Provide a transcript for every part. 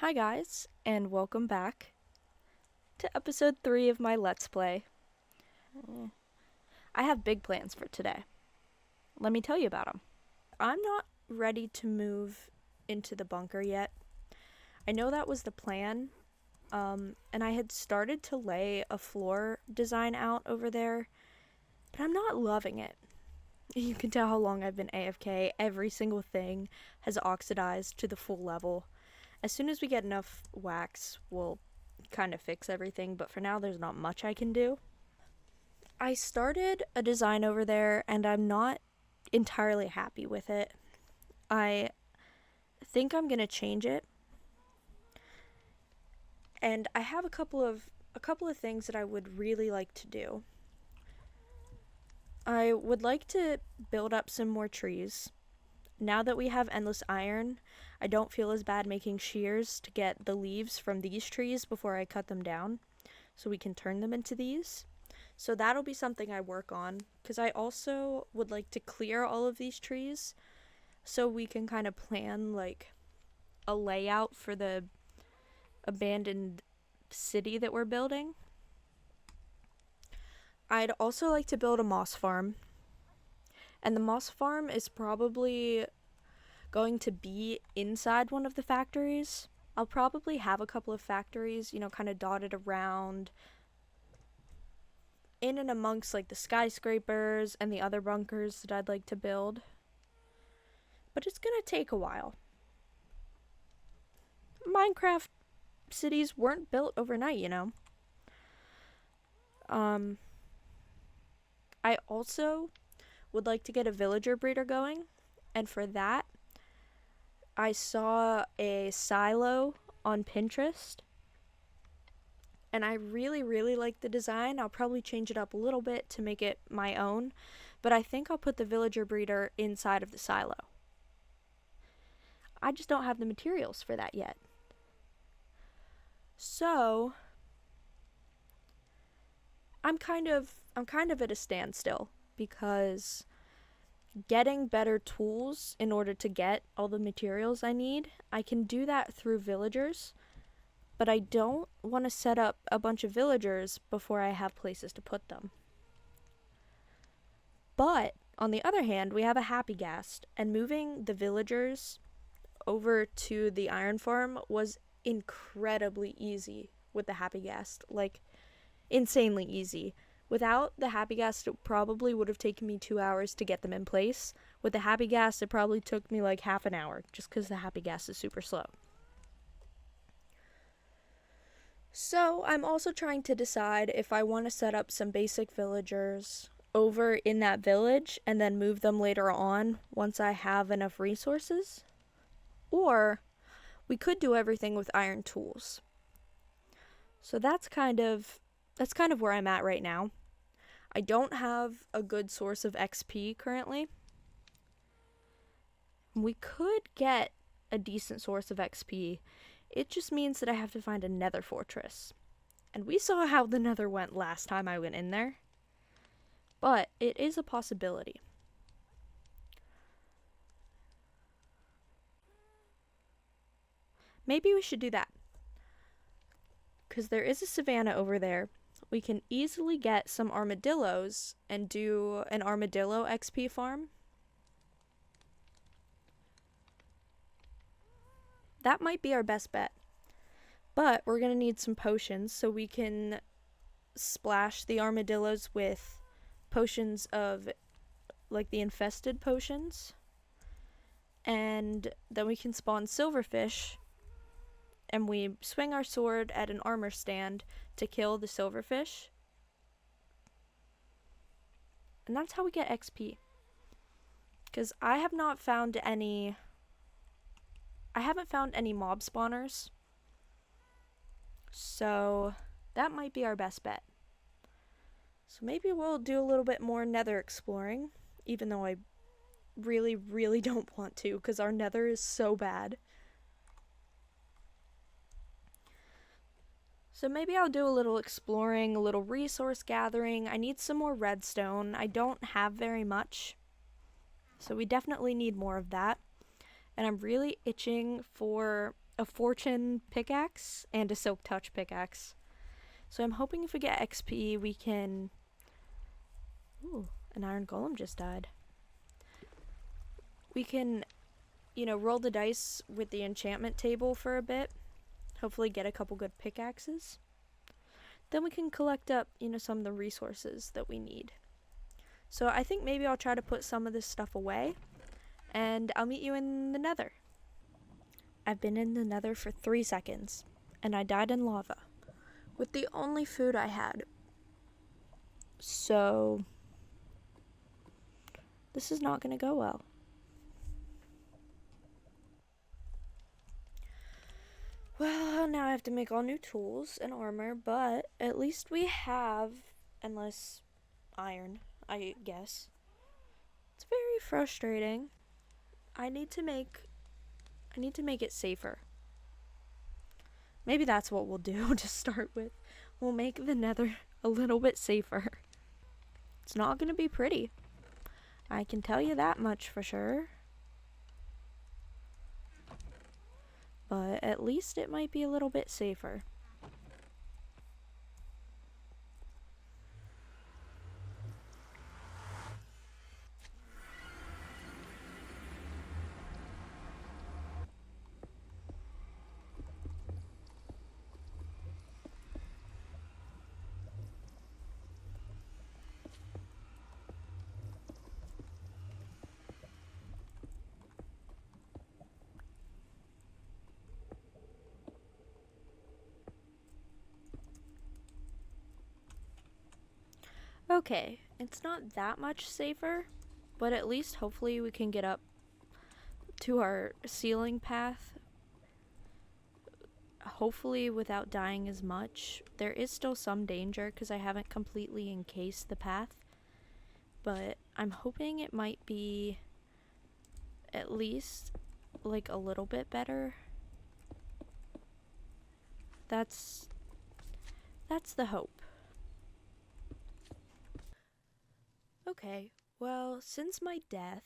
Hi guys, and welcome back to episode 3 of my Let's Play. I have big plans for today. Let me tell you about them. I'm not ready to move into the bunker yet. I know that was the plan, and I had started to lay a floor design out over there, but I'm not loving it. You can tell how long I've been AFK. Every single thing has oxidized to the full level. As soon as we get enough wax, we'll kind of fix everything, but for now there's not much I can do. I started a design over there and I'm not entirely happy with it. I think I'm going to change it. And I have a couple of things that I would really like to do. I would like to build up some more trees. Now that we have endless iron, I don't feel as bad making shears to get the leaves from these trees before I cut them down, so we can turn them into these. So that'll be something I work on, because I also would like to clear all of these trees so we can kind of plan like a layout for the abandoned city that we're building. I'd also like to build a moss farm. And the moss farm is probably going to be inside one of the factories. I'll probably have a couple of factories, kind of dotted around in and amongst like the skyscrapers and the other bunkers that I'd like to build. But it's gonna take a while. Minecraft cities weren't built overnight. I also would like to get a villager breeder going, and for that, I saw a silo on Pinterest, and I really, really like the design. I'll probably change it up a little bit to make it my own, but I think I'll put the villager breeder inside of the silo. I just don't have the materials for that yet. So, I'm kind of at a standstill because getting better tools in order to get all the materials I need, I can do that through villagers, but I don't want to set up a bunch of villagers before I have places to put them. But on the other hand, we have a happy ghast, and moving the villagers over to the iron farm was incredibly easy with the happy ghast, like insanely easy. Without the happy ghast, it probably would have taken me 2 hours to get them in place. With the happy ghast, it probably took me like half an hour, just because the happy ghast is super slow. So I'm also trying to decide if I want to set up some basic villagers over in that village and then move them later on once I have enough resources. Or we could do everything with iron tools. So that's kind of where I'm at right now. I don't have a good source of XP currently. We could get a decent source of XP. It just means that I have to find a nether fortress. And we saw how the nether went last time I went in there. But it is a possibility. Maybe we should do that. Because there is a savanna over there. We can easily get some armadillos and do an armadillo XP farm. That might be our best bet. But we're going to need some potions so we can splash the armadillos with potions of like the infested potions. And then we can spawn silverfish, and we swing our sword at an armor stand to kill the silverfish. And that's how we get XP. Because I haven't found any mob spawners. So that might be our best bet. So maybe we'll do a little bit more nether exploring, even though I really, really don't want to, because our nether is so bad. So maybe I'll do a little exploring, a little resource gathering. I need some more redstone. I don't have very much, so we definitely need more of that. And I'm really itching for a fortune pickaxe and a silk touch pickaxe. So I'm hoping if we get XP, we can... Ooh, an iron golem just died. We can, you know, roll the dice with the enchantment table for a bit. Hopefully get a couple good pickaxes. Then we can collect up, you know, some of the resources that we need. So I think maybe I'll try to put some of this stuff away. And I'll meet you in the nether. I've been in the nether for 3 seconds. And I died in lava. With the only food I had. So... this is not going to go well. Well, now I have to make all new tools and armor, but at least we have endless iron, I guess. It's very frustrating. I need to make it safer. Maybe that's what we'll do to start with. We'll make the nether a little bit safer. It's not going to be pretty. I can tell you that much for sure. But at least it might be a little bit safer. Okay, it's not that much safer, but at least hopefully we can get up to our ceiling path. Hopefully without dying as much. There is still some danger because I haven't completely encased the path, but I'm hoping it might be at least like a little bit better. That's the hope. Okay, well, since my death,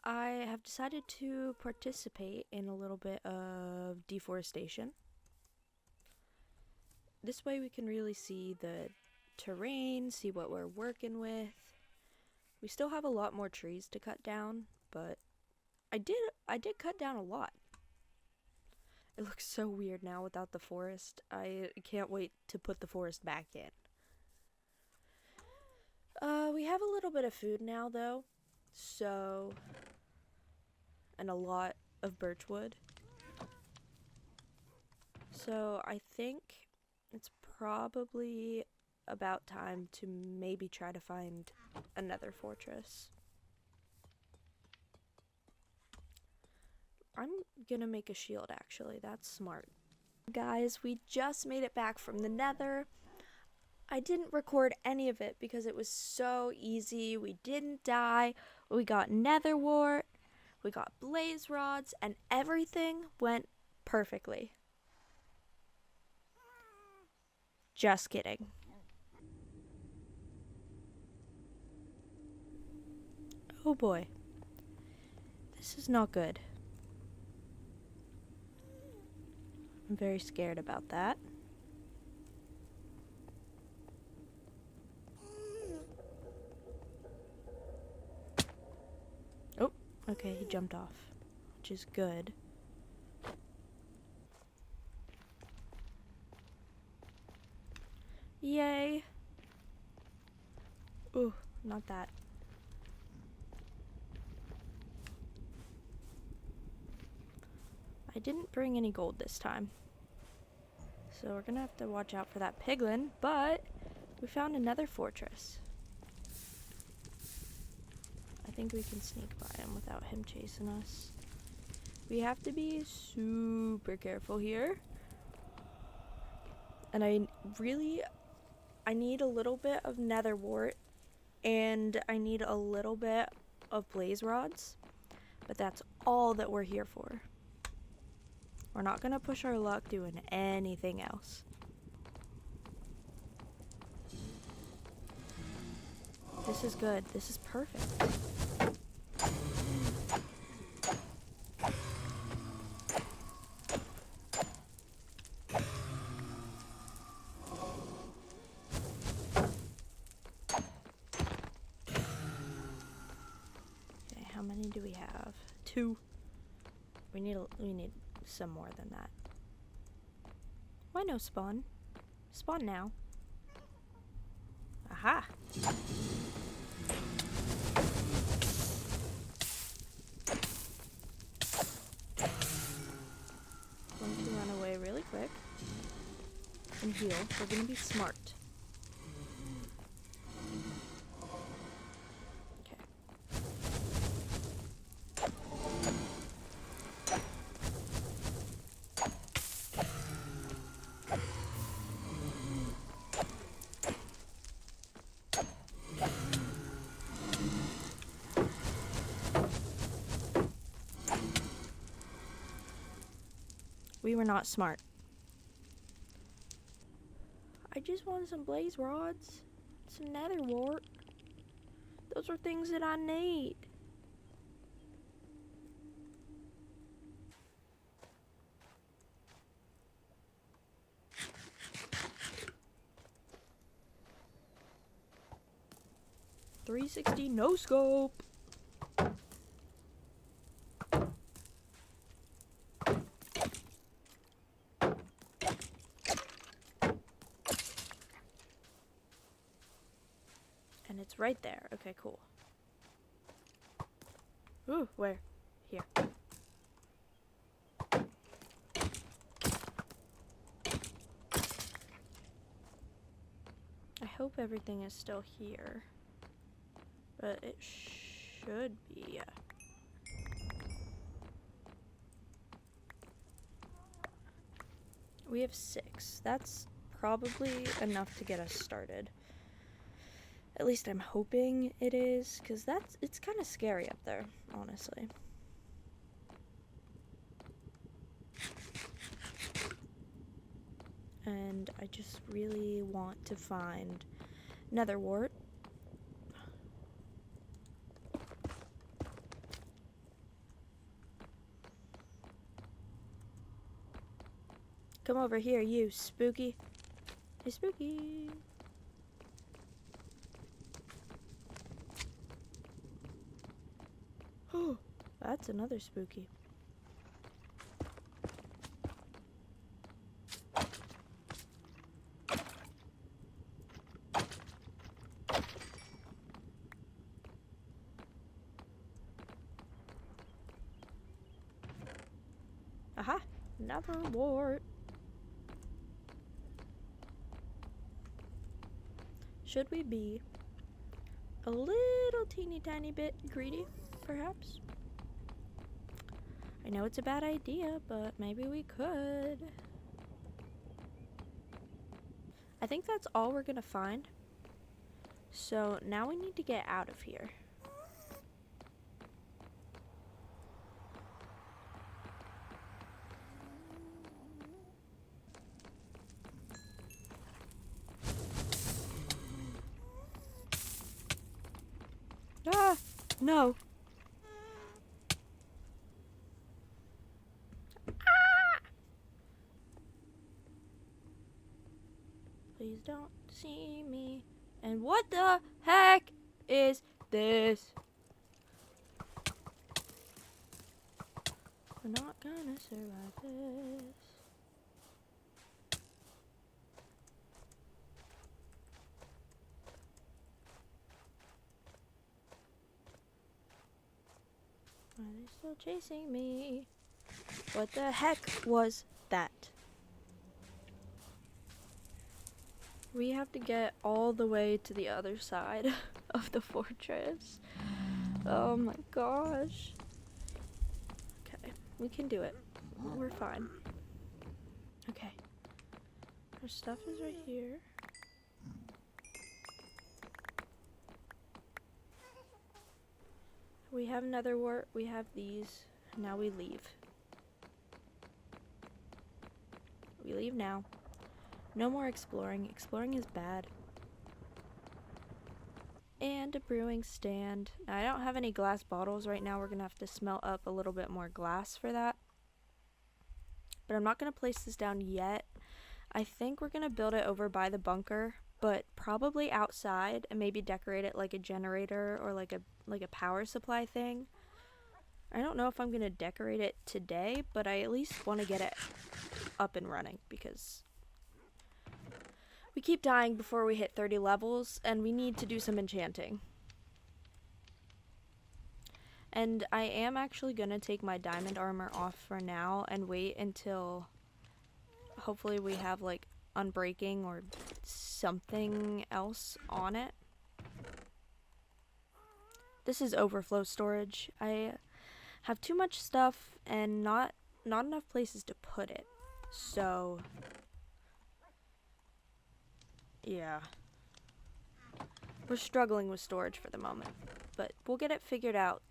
I have decided to participate in a little bit of deforestation. This way we can really see the terrain, see what we're working with. We still have a lot more trees to cut down, but I did cut down a lot. It looks so weird now without the forest. I can't wait to put the forest back in. We have a little bit of food now, though, so, and a lot of birch wood. So I think it's probably about time to maybe try to find another fortress. I'm gonna make a shield, actually. That's smart. Guys, we just made it back from the nether. I didn't record any of it because it was so easy. We didn't die. We got nether wart. We got blaze rods. And everything went perfectly. Just kidding. Oh boy. This is not good. I'm very scared about that. Oh, okay, he jumped off, which is good. Yay. Ooh, not that. I didn't bring any gold this time. So we're gonna have to watch out for that piglin, but we found another fortress. I think we can sneak by him without him chasing us. We have to be super careful here. And I need a little bit of nether wart, and I need a little bit of blaze rods, but that's all that we're here for. We're not gonna push our luck doing anything else. This is good. This is perfect. 2. We need some more than that. Why no spawn? Spawn now. Aha! Going to run away really quick and heal. We're gonna be smart. Okay. We were not smart. I just want some blaze rods, some nether wart. Those are things that I need. .360 no scope. And it's right there. Okay, cool. Ooh, where? Here. I hope everything is still here. But it should be, yeah. We have 6. That's probably enough to get us started. At least I'm hoping it is, because it's kind of scary up there, honestly. And I just really want to find nether wart. Come over here, you spooky. Hey, spooky. Oh, that's another spooky. Aha, another wart. Should we be a little teeny tiny bit greedy, perhaps? I know it's a bad idea, but maybe we could. I think that's all we're gonna find. So now we need to get out of here. Ah, no. Ah! Please don't see me. And what the heck is this? We're not gonna survive this. Why are they still chasing me? What the heck was that? We have to get all the way to the other side of the fortress. Oh my gosh. Okay, we can do it. We're fine. Okay. Our stuff is right here. We have nether wart, we have these. Now we leave. We leave now. No more exploring. Exploring is bad. And a brewing stand. Now, I don't have any glass bottles right now. We're going to have to smelt up a little bit more glass for that. But I'm not going to place this down yet. I think we're going to build it over by the bunker, but probably outside and maybe decorate it like a generator or like a power supply thing. I don't know if I'm going to decorate it today, but I at least want to get it up and running because we keep dying before we hit 30 levels and we need to do some enchanting. And I am actually going to take my diamond armor off for now and wait until hopefully we have like unbreaking or something else on it. This is overflow storage. I have too much stuff and not enough places to put it. So yeah. We're struggling with storage for the moment, but we'll get it figured out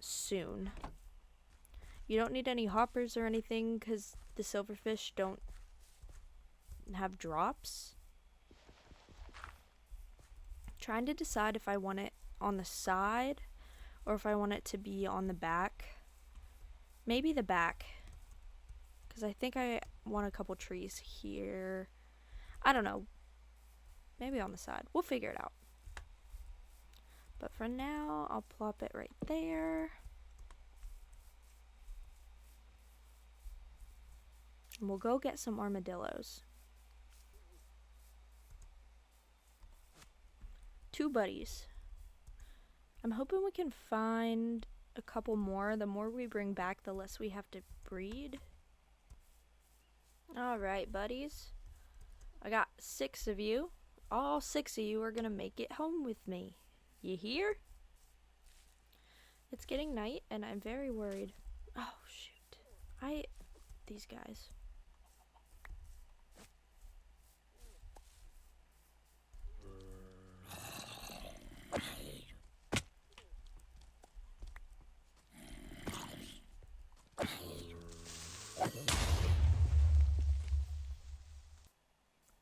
soon. You don't need any hoppers or anything because the silverfish don't have drops. Trying to decide if I want it on the side or if I want it to be on the back. Maybe the back, because I think I want a couple trees here. I don't know. Maybe on the side. We'll figure it out. But for now, I'll plop it right there. And we'll go get some armadillos. 2 buddies. I'm hoping we can find a couple more. The more we bring back, the less we have to breed. Alright, buddies. I got 6 of you. All 6 of you are gonna make it home with me. You hear? It's getting night and I'm very worried. Oh, shoot. These guys.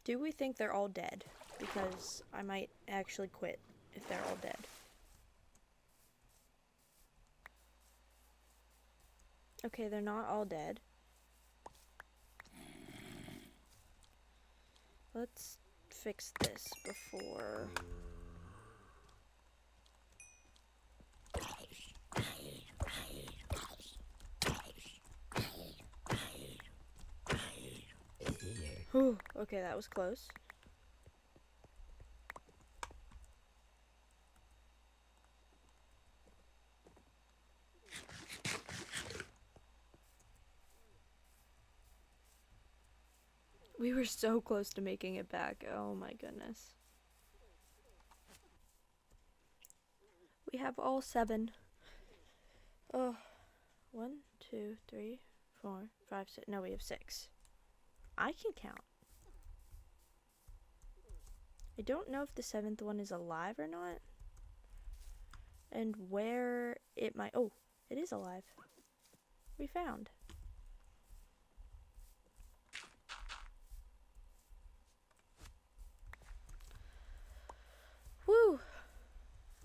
Do we think they're all dead? Because I might actually quit if they're all dead. Okay, they're not all dead. Let's fix this before... Whew, okay, that was close. We were so close to making it back. Oh my goodness. We have all 7. Oh, 1, 2, 3, 4, 5, 6. No, we have 6. I can count. I don't know if the 7th one is alive or not. And where it might... Oh, it is alive. We found. Woo!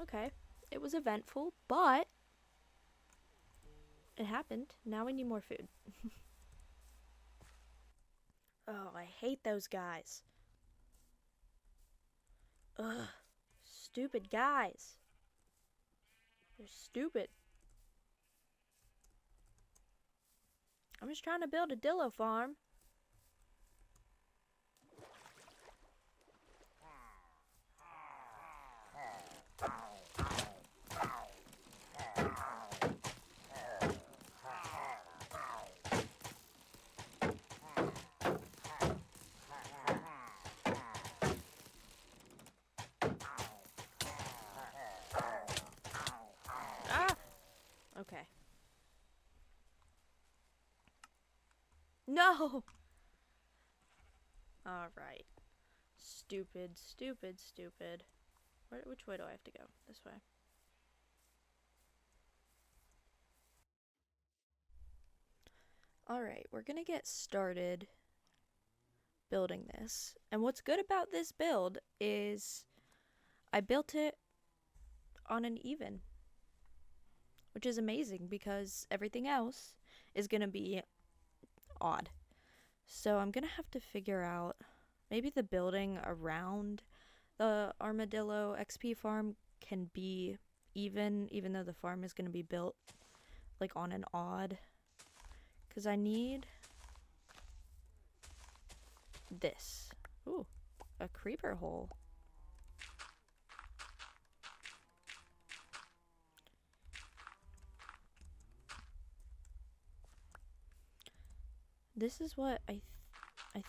Okay. It was eventful, but it happened. Now we need more food. Oh, I hate those guys. Ugh. Stupid guys. They're stupid. I'm just trying to build a dillo farm. Okay. No! Alright. Stupid, stupid, stupid. Which way do I have to go? This way. Alright, we're gonna get started building this. And what's good about this build is I built it on an even, which is amazing because everything else is gonna be odd. So I'm gonna have to figure out maybe the building around the Armadillo XP farm can be even though the farm is gonna be built like on an odd, because I need this. Ooh, a creeper hole. This is what I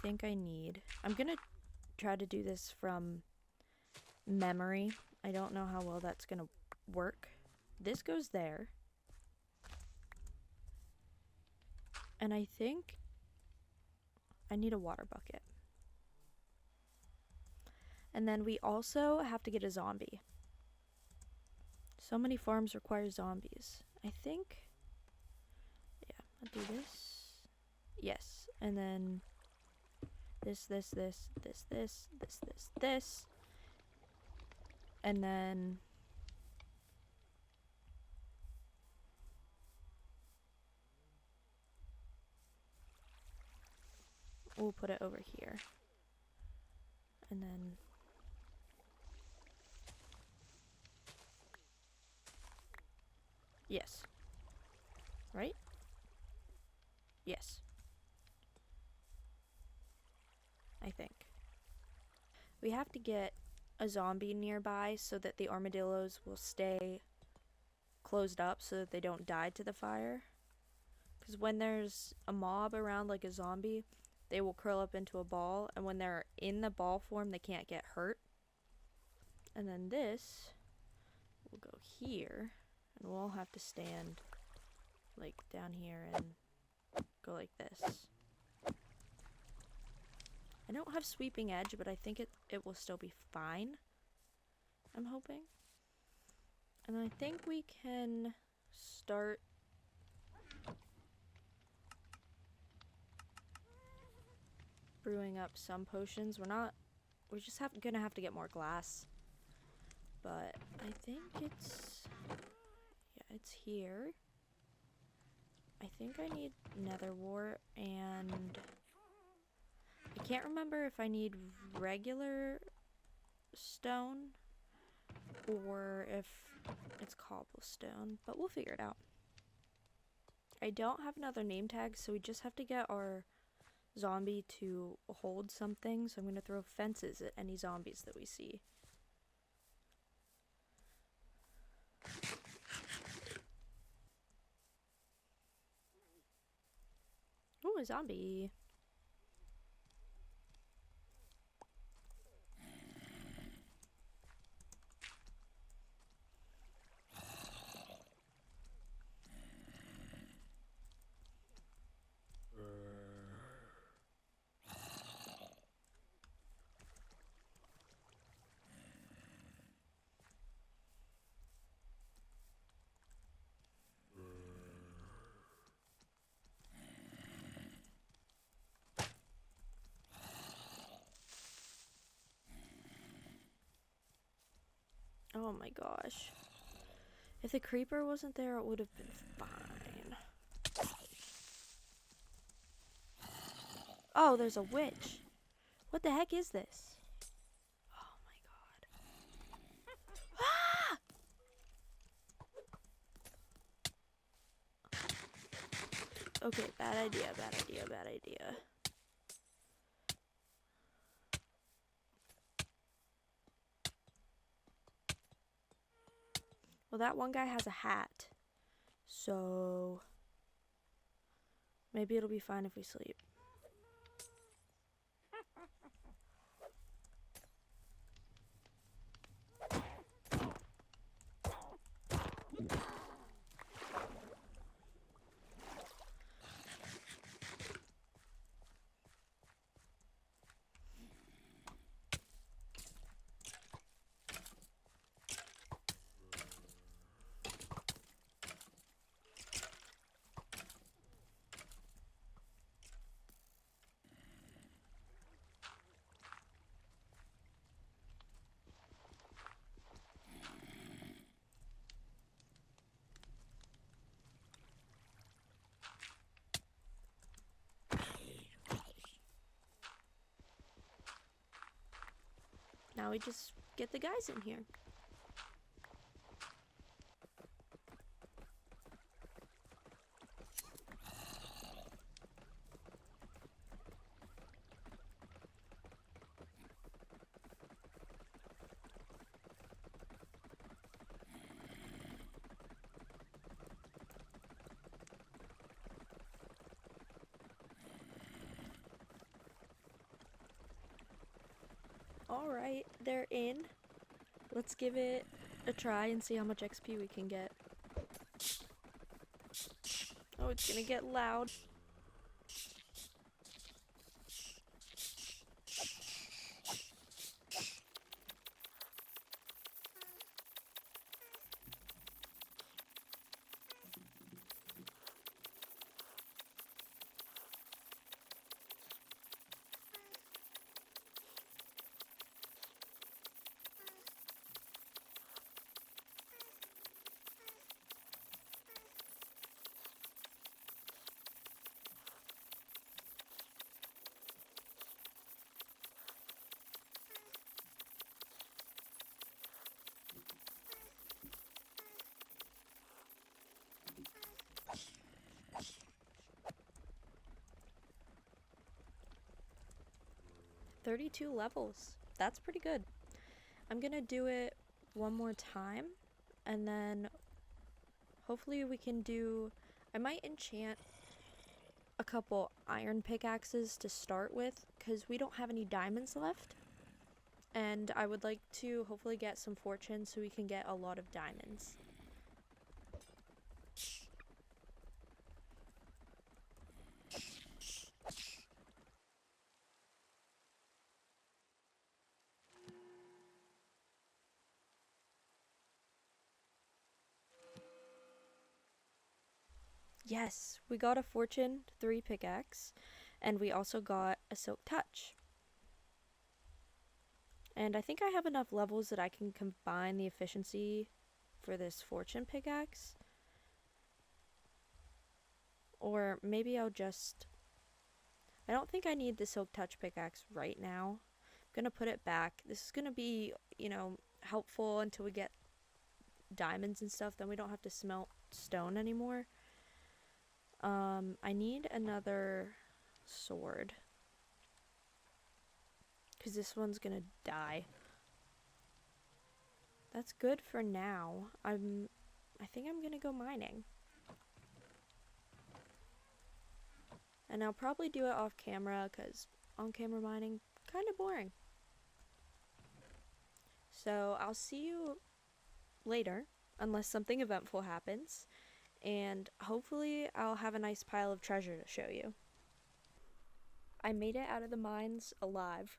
think I need. I'm gonna try to do this from memory. I don't know how well that's gonna work. This goes there. And I think I need a water bucket. And then we also have to get a zombie. So many farms require zombies. I think, yeah, I'll do this. Yes, and then this, and then we'll put it over here, and then yes, right? Yes, I think. We have to get a zombie nearby so that the armadillos will stay closed up so that they don't die to the fire. Because when there's a mob around like a zombie, they will curl up into a ball, and when they're in the ball form, they can't get hurt. And then this will go here, and we'll have to stand like down here and go like this. I don't have sweeping edge, but I think it will still be fine. I'm hoping. And I think we can start brewing up some potions. We're just gonna have to get more glass. But I think it's, yeah, it's here. I think I need nether wart, and I can't remember if I need regular stone or if it's cobblestone, but we'll figure it out. I don't have another name tag, so we just have to get our zombie to hold something, so I'm going to throw fences at any zombies that we see. Ooh, a zombie. Oh my gosh. If the creeper wasn't there, it would have been fine. Oh, there's a witch. What the heck is this? Oh my god. Ah! Okay, bad idea, bad idea, bad idea. Well, that one guy has a hat. So maybe it'll be fine if we sleep. Now we just get the guys in here. Alright, they're in. Let's give it a try and see how much XP we can get. Oh, it's gonna get loud. "32 levels. That's pretty good. I'm gonna do it one more time, and then hopefully we can do... I might enchant a couple iron pickaxes to start with, because we don't have any diamonds left. And I would like to hopefully get some fortune so we can get a lot of diamonds. Yes, we got a Fortune 3 pickaxe, and we also got a Silk Touch. And I think I have enough levels that I can combine the efficiency for this Fortune pickaxe. Or maybe I'll just... I don't think I need the Silk Touch pickaxe right now. I'm gonna put it back. This is gonna be, you know, helpful until we get diamonds and stuff. Then we don't have to smelt stone anymore. I need another sword, because this one's gonna die. That's good for now. I think I'm gonna go mining. And I'll probably do it off camera, because on camera mining, kind of boring. So I'll see you later, unless something eventful happens. And hopefully I'll have a nice pile of treasure to show you. I made it out of the mines alive.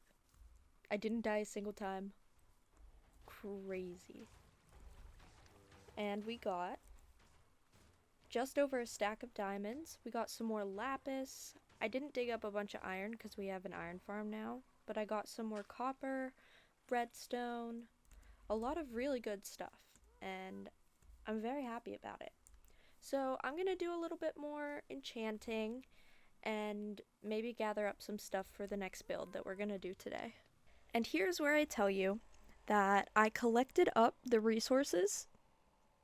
I didn't die a single time. Crazy. And we got just over a stack of diamonds. We got some more lapis. I didn't dig up a bunch of iron because we have an iron farm now, but I got some more copper, redstone, a lot of really good stuff, and I'm very happy about it. So I'm gonna do a little bit more enchanting and maybe gather up some stuff for the next build that we're gonna do today. And here's where I tell you that I collected up the resources,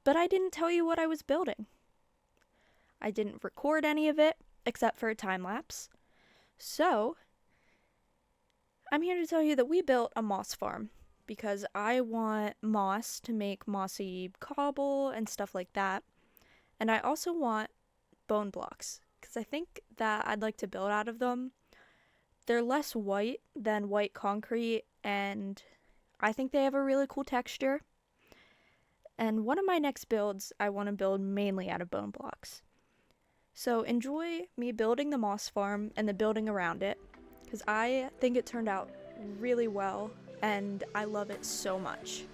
but I didn't tell you what I was building. I didn't record any of it except for a time lapse. So I'm here to tell you that we built a moss farm because I want moss to make mossy cobble and stuff like that. And I also want bone blocks, because I think that I'd like to build out of them. They're less white than white concrete, and I think they have a really cool texture. And one of my next builds, I want to build mainly out of bone blocks. So enjoy me building the moss farm and the building around it, because I think it turned out really well, and I love it so much.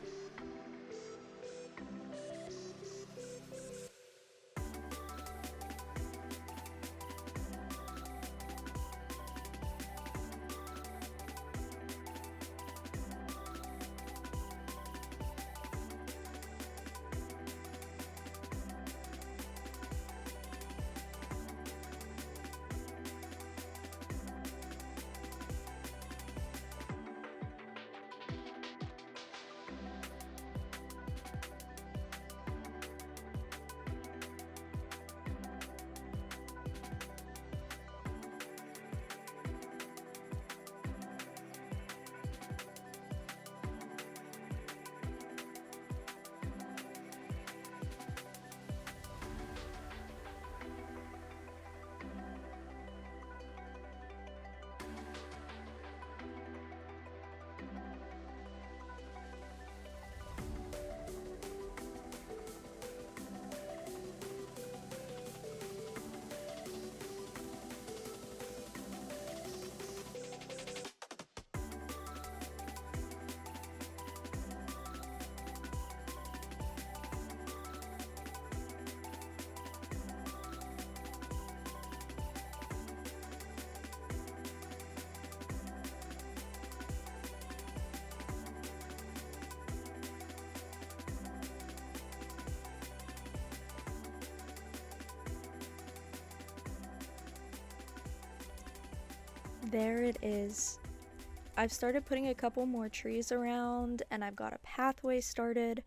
there it is. I've started putting a couple more trees around and I've got a pathway started,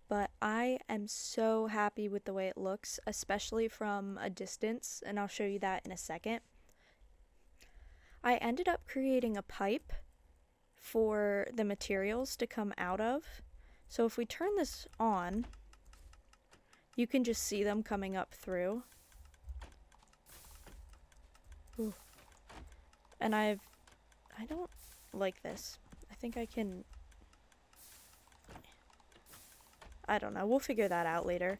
but I am so happy with the way it looks, especially from a distance, and I'll show you that in a second. I ended up creating a pipe for the materials to come out of. So if we turn this on, you can just see them coming up through. Ooh. And I don't like this. I think I can, I don't know, we'll figure that out later.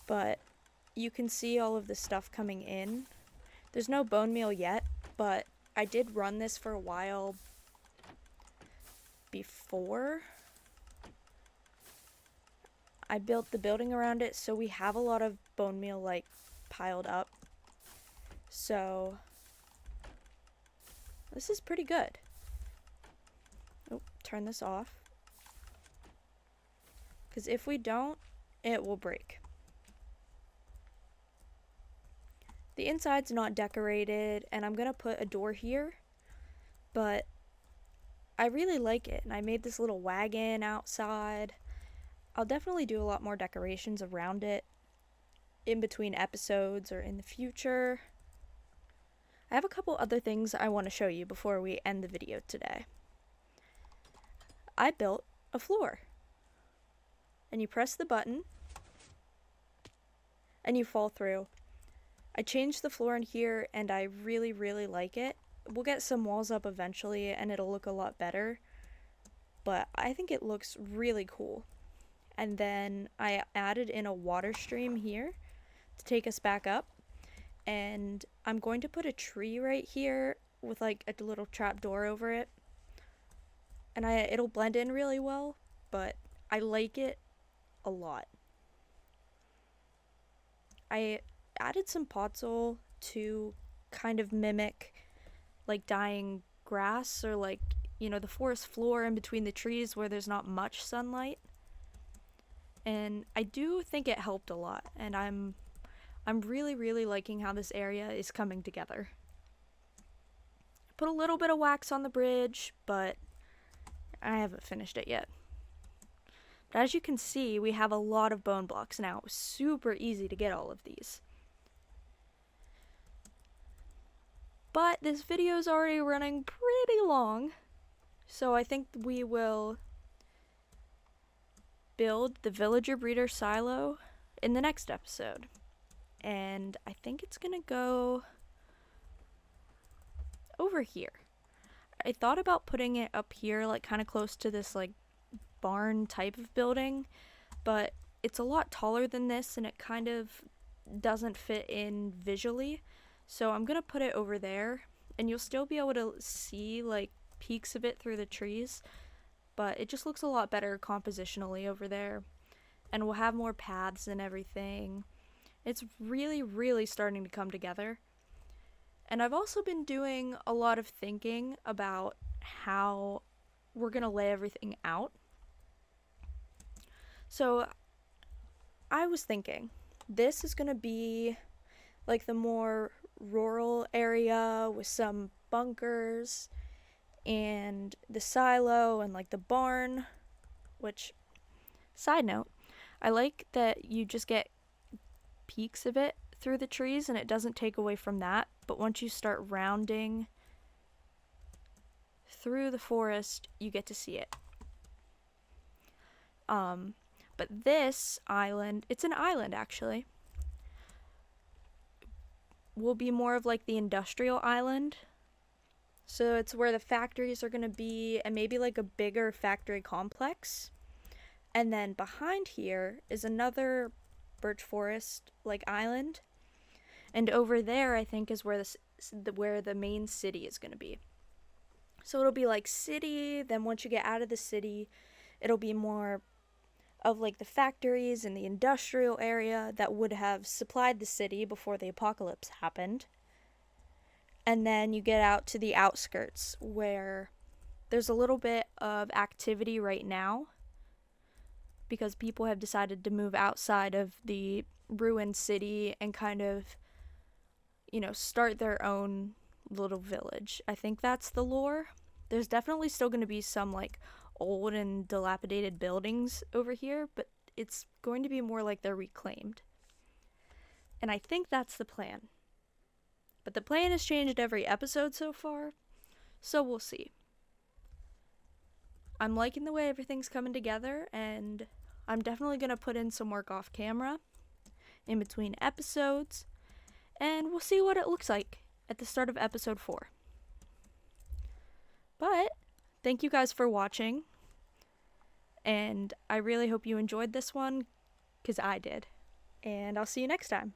But you can see all of the stuff coming in. There's no bone meal yet, but I did run this for a while before I built the building around it, so we have a lot of bone meal like piled up. So this is pretty good. Oh, turn this off. Because if we don't, it will break. The inside's not decorated, and I'm gonna put a door here, but I really like it, and I made this little wagon outside. I'll definitely do a lot more decorations around it in between episodes or in the future. I have a couple other things I want to show you before we end the video today. I built a floor, and you press the button and you fall through. I changed the floor in here and I really, really like it. We'll get some walls up eventually and it'll look a lot better, but I think it looks really cool. And then I added in a water stream here to take us back up, and I'm going to put a tree right here with like a little trap door over it, and it'll blend in really well, but I like it a lot. I added some podzol to kind of mimic like dying grass, or like, you know, the forest floor in between the trees where there's not much sunlight. And I do think it helped a lot, and I'm really, really liking how this area is coming together. Put a little bit of wax on the bridge, but I haven't finished it yet. But as you can see, we have a lot of bone blocks now. It was super easy to get all of these. But this video is already running pretty long, so I think we will build the villager breeder silo in the next episode. And I think it's gonna go over here. I thought about putting it up here, like kind of close to this like barn type of building, but it's a lot taller than this and it kind of doesn't fit in visually. So I'm gonna put it over there, and you'll still be able to see like peaks of it through the trees, but it just looks a lot better compositionally over there, and we'll have more paths and everything. It's really, really starting to come together. And I've also been doing a lot of thinking about how we're gonna lay everything out. So I was thinking this is gonna be like the more rural area with some bunkers and the silo and like the barn, which, side note, I like that you just get peaks of it through the trees and it doesn't take away from that, but once you start rounding through the forest, you get to see it. But this island, it's an island actually, will be more of like the industrial island. So it's where the factories are going to be, and maybe like a bigger factory complex. And then behind here is another birch forest like island. And over there I think is where where the main city is going to be. So it'll be like city, then once you get out of the city, it'll be more of like the factories and the industrial area that would have supplied the city before the apocalypse happened. And then you get out to the outskirts where there's a little bit of activity right now because people have decided to move outside of the ruined city and kind of, you know, start their own little village. I think that's the lore. There's definitely still going to be some like old and dilapidated buildings over here, but it's going to be more like they're reclaimed. And I think that's the plan. But the plan has changed every episode so far, so we'll see. I'm liking the way everything's coming together, and I'm definitely going to put in some work off camera in between episodes, and we'll see what it looks like at the start of episode 4. But thank you guys for watching, and I really hope you enjoyed this one, because I did. And I'll see you next time.